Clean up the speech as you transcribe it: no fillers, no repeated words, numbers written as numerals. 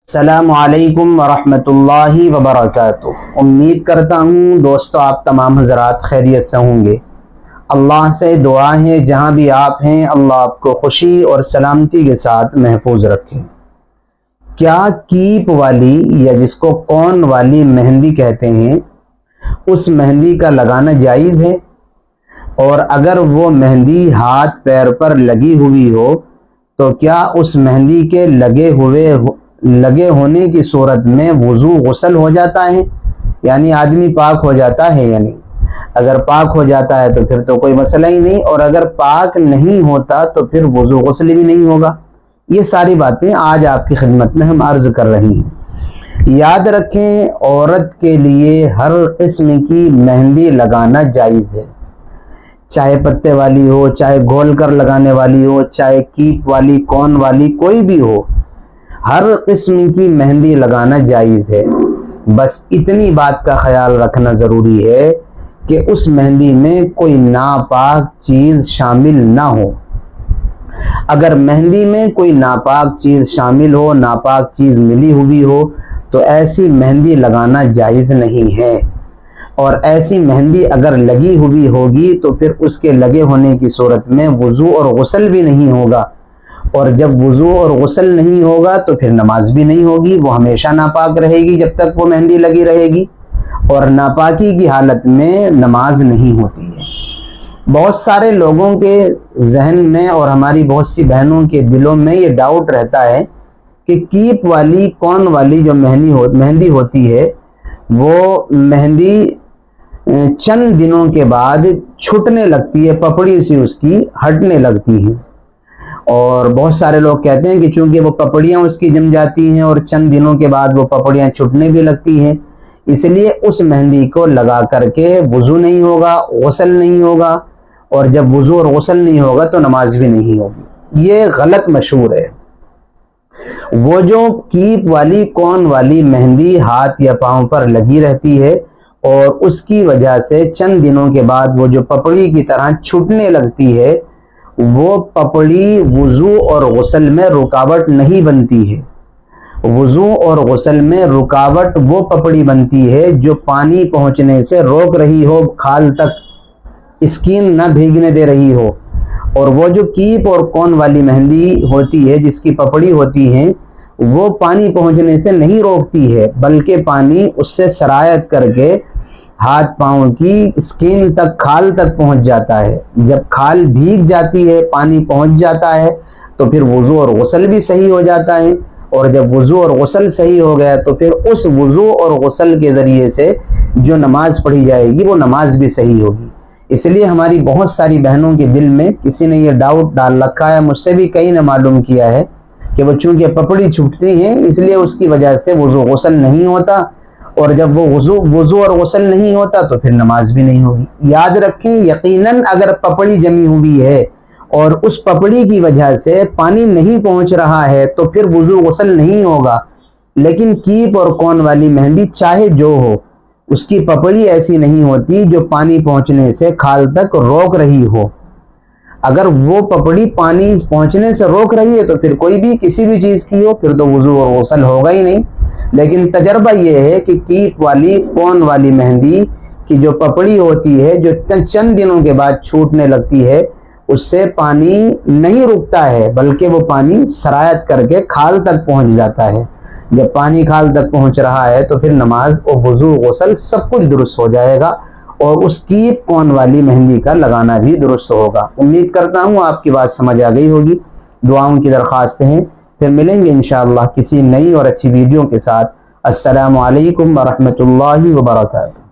السلام علیکم ورحمۃ اللہ وبرکاتہ۔ امید کرتا ہوں دوستو آپ تمام حضرات خیریت سے ہوں گے۔ اللہ سے دعا ہے جہاں بھی آپ ہیں اللہ آپ کو خوشی اور سلامتی کے ساتھ محفوظ رکھے۔ کیا کیپ والی یا جس کو کون والی مہندی کہتے ہیں اس مہندی کا لگانا جائز ہے؟ اور اگر وہ مہندی ہاتھ پیر پر لگی ہوئی ہو تو کیا اس مہندی کے لگے ہونے کی صورت میں وضو غسل ہو جاتا ہے؟ یعنی آدمی پاک ہو جاتا ہے یا نہیں؟ اگر پاک ہو جاتا ہے تو پھر تو کوئی مسئلہ ہی نہیں، اور اگر پاک نہیں ہوتا تو پھر وضو غسل بھی نہیں ہوگا۔ یہ ساری باتیں آج آپ کی خدمت میں ہم عرض کر رہی ہیں۔ یاد رکھیں، عورت کے لیے ہر قسم کی مہندی لگانا جائز ہے، چاہے پتے والی ہو، چاہے گھول کر لگانے والی ہو، چاہے کیپ والی، کون والی، کوئی بھی ہو، ہر قسم کی مہندی لگانا جائز ہے۔ بس اتنی بات کا خیال رکھنا ضروری ہے کہ اس مہندی میں کوئی ناپاک چیز شامل نہ ہو۔ اگر مہندی میں کوئی ناپاک چیز شامل ہو، ناپاک چیز ملی ہوئی ہو، تو ایسی مہندی لگانا جائز نہیں ہے۔ اور ایسی مہندی اگر لگی ہوئی ہوگی تو پھر اس کے لگے ہونے کی صورت میں وضو اور غسل بھی نہیں ہوگا، اور جب وضو اور غسل نہیں ہوگا تو پھر نماز بھی نہیں ہوگی، وہ ہمیشہ ناپاک رہے گی جب تک وہ مہندی لگی رہے گی، اور ناپاکی کی حالت میں نماز نہیں ہوتی ہے۔ بہت سارے لوگوں کے ذہن میں اور ہماری بہت سی بہنوں کے دلوں میں یہ ڈاؤٹ رہتا ہے کہ کیپ والی، کون والی جو مہندی ہوتی ہے، وہ مہندی چند دنوں کے بعد چھٹنے لگتی ہے، پپڑی سی اس کی ہٹنے لگتی ہے، اور بہت سارے لوگ کہتے ہیں کہ چونکہ وہ پپڑیاں اس کی جم جاتی ہیں اور چند دنوں کے بعد وہ پپڑیاں چھٹنے بھی لگتی ہیں، اس لیے اس مہندی کو لگا کر کے وضو نہیں ہوگا، غسل نہیں ہوگا، اور جب وضو اور غسل نہیں ہوگا تو نماز بھی نہیں ہوگی۔ یہ غلط مشہور ہے۔ وہ جو کیپ والی، کون والی مہندی ہاتھ یا پاؤں پر لگی رہتی ہے اور اس کی وجہ سے چند دنوں کے بعد وہ جو پپڑی کی طرح چھٹنے لگتی ہے، وہ پپڑی وضو اور غسل میں رکاوٹ نہیں بنتی ہے۔ وضو اور غسل میں رکاوٹ وہ پپڑی بنتی ہے جو پانی پہنچنے سے روک رہی ہو، کھال تک اسکین نہ بھیگنے دے رہی ہو۔ اور وہ جو کیپ اور کون والی مہندی ہوتی ہے جس کی پپڑی ہوتی ہے، وہ پانی پہنچنے سے نہیں روکتی ہے، بلکہ پانی اس سے سرایت کر کے ہاتھ پاؤں کی اسکین تک، کھال تک پہنچ جاتا ہے۔ جب کھال بھیگ جاتی ہے، پانی پہنچ جاتا ہے، تو پھر وضو اور غسل بھی صحیح ہو جاتا ہے، اور جب وضو اور غسل صحیح ہو گیا تو پھر اس وضو اور غسل کے ذریعے سے جو نماز پڑھی جائے گی وہ نماز بھی صحیح ہوگی۔ اس لیے ہماری بہت ساری بہنوں کے دل میں کسی نے یہ ڈاؤٹ ڈال رکھا ہے، مجھ سے بھی کئی نے معلوم کیا ہے کہ وہ چونکہ پپڑی چھٹتی ہیں اس لیے اس کی وجہ سے وضو غسل نہیں ہوتا، اور جب وہ وضو اور غسل نہیں ہوتا تو پھر نماز بھی نہیں ہوگی۔ یاد رکھیں، یقیناً اگر پپڑی جمی ہوئی ہے اور اس پپڑی کی وجہ سے پانی نہیں پہنچ رہا ہے تو پھر وضو غسل نہیں ہوگا، لیکن کیپ اور کون والی مہندی چاہے جو ہو، اس کی پپڑی ایسی نہیں ہوتی جو پانی پہنچنے سے کھال تک روک رہی ہو۔ اگر وہ پپڑی پانی پہنچنے سے روک رہی ہے تو پھر کوئی بھی کسی بھی چیز کی ہو، پھر تو وضو اور غسل ہوگا ہی نہیں۔ لیکن تجربہ یہ ہے کہ کیپ والی، کون والی مہندی کی جو پپڑی ہوتی ہے، جو چند دنوں کے بعد چھوٹنے لگتی ہے، اس سے پانی نہیں رکتا ہے، بلکہ وہ پانی سرایت کر کے کھال تک پہنچ جاتا ہے۔ جب پانی کھال تک پہنچ رہا ہے تو پھر نماز اور وضو غسل سب کچھ درست ہو جائے گا، اور اس کیپ کون والی مہندی کا لگانا بھی درست ہوگا۔ امید کرتا ہوں آپ کی بات سمجھ آ گئی ہوگی۔ دعاؤں کی درخواستیں ہیں، پھر ملیں گے انشاءاللہ کسی نئی اور اچھی ویڈیو کے ساتھ۔ السلام علیکم ورحمۃ اللہ وبرکاتہ۔